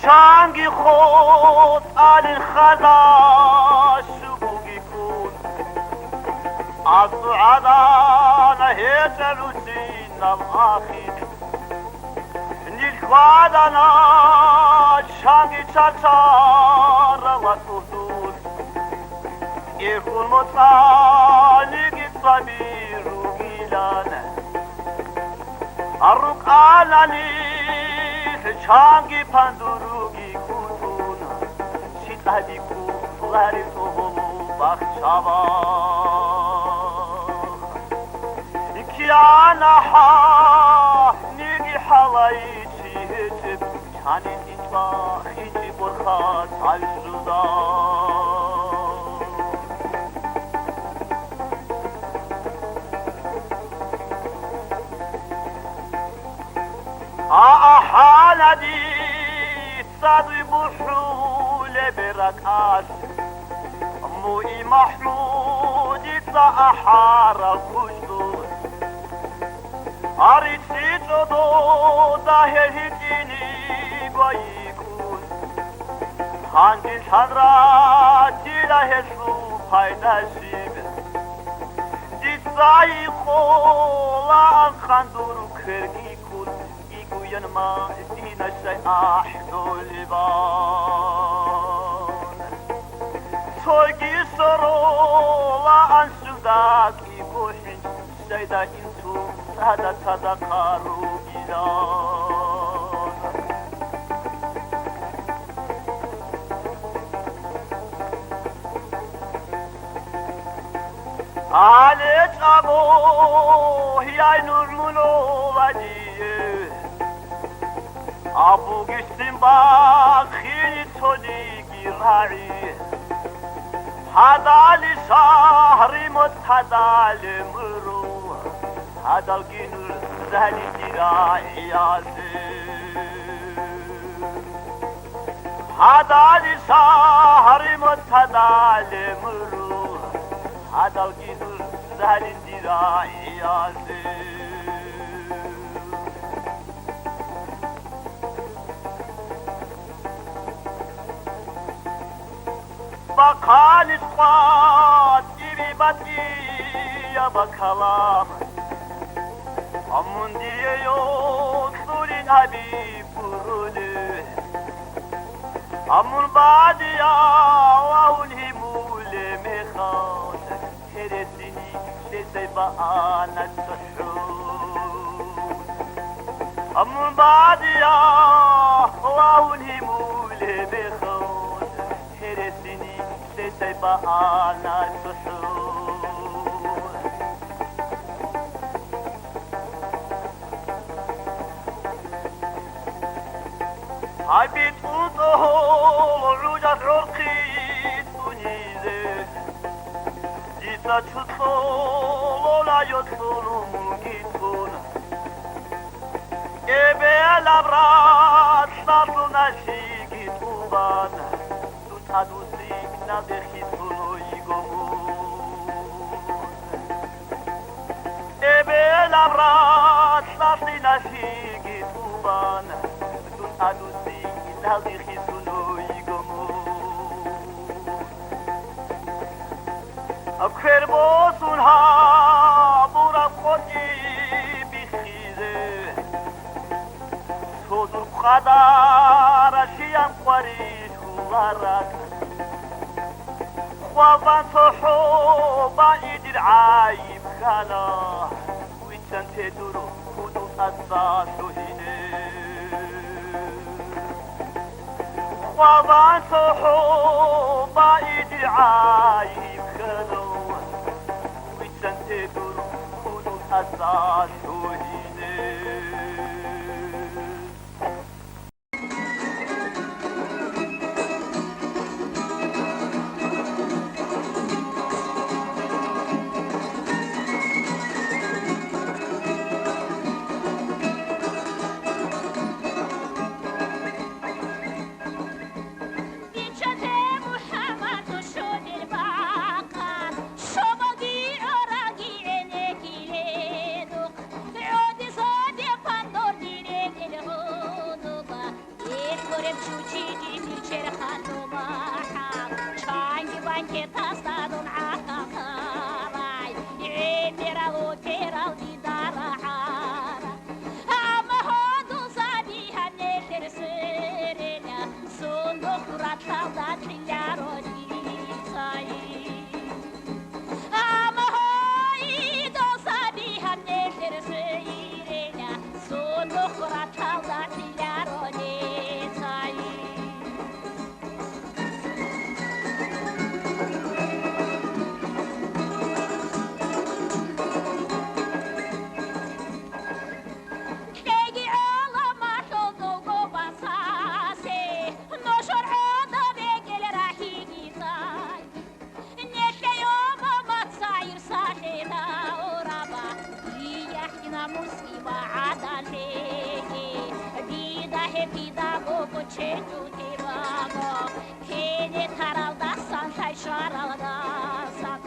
چنگی خود علی خدا شبوگی کن از عدن هیچ روزی نم آخیر نیل خدانا چنگی چچار و تودون ایرکون مطالقی صبیر و گیلانه اروک آلانی چانگی پندروگی کودون شیطانی کوفلاری توهمو بخشاوا کیانها نیگی حوایی چی هجب چانی دیجبا خیجی برخات عجودا حالدي صدي بحول بركاش موي محمود صاحار كشدود أريد تدو دههتيني بيكون هانجي شنراتي لهسو فايداشيب دي سايقولا خندور كرغي كون ما دين الشيء أحدو لبان سوكي سرولا أنسوداك يكوشن شيدا إنتو هذا تذكروا إلان عليك أبوه يا نور ملوبدي ابو گشتیم با خیلی تونیگی رایی هدالی شهری متدال مرو هدال گینور زهلی دیرایی هدالی شهری متدال مرو هدال گینور زهلی دیرایی Bakan ispat gibi batiya bakalım Amun diye yoksulun habib kurulu Amun badiya vahun himule mekhan Teresini şese bana tuşun Amun badiya vahun himule mekhan Teresini şese bana tuşun Habit uzuhul rujat rurqit dunize Disa çutsul ola yotsulum gitsun Ebe labrat sardu naşi gituban Tutadusik na dechitsuno igomun Ebe labrat sardu naşi gituban Tutadusik na dechitsuno igomun Akher bosun ha burak koti bikhize Sodur kadar aşiyan kwarit huvarak Khwaban sohuba idir ayib kala Witsan teduru hudu azza shuhine Khwaban sohuba idir ayib kala Witsan teduru hudu azza shuhine شما گیر آرگی نکیره دوخ Pidago çecu tibago Kene taraldasan tay şaraldasan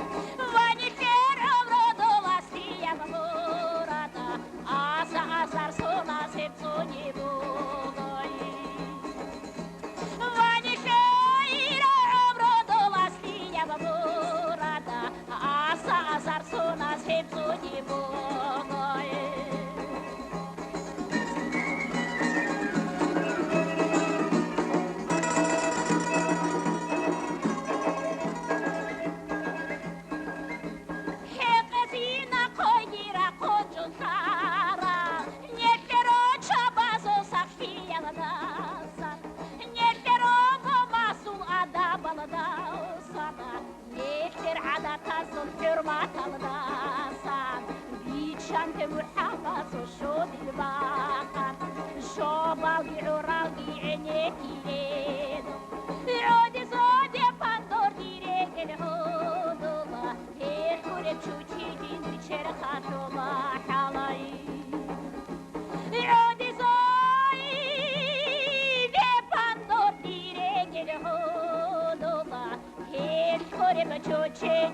Vanifer avrodola stiyan murada Asa azar sola sepsoni bugoy Vanifer avrodola stiyan murada Asa azar sola sepsoni bugoy Choche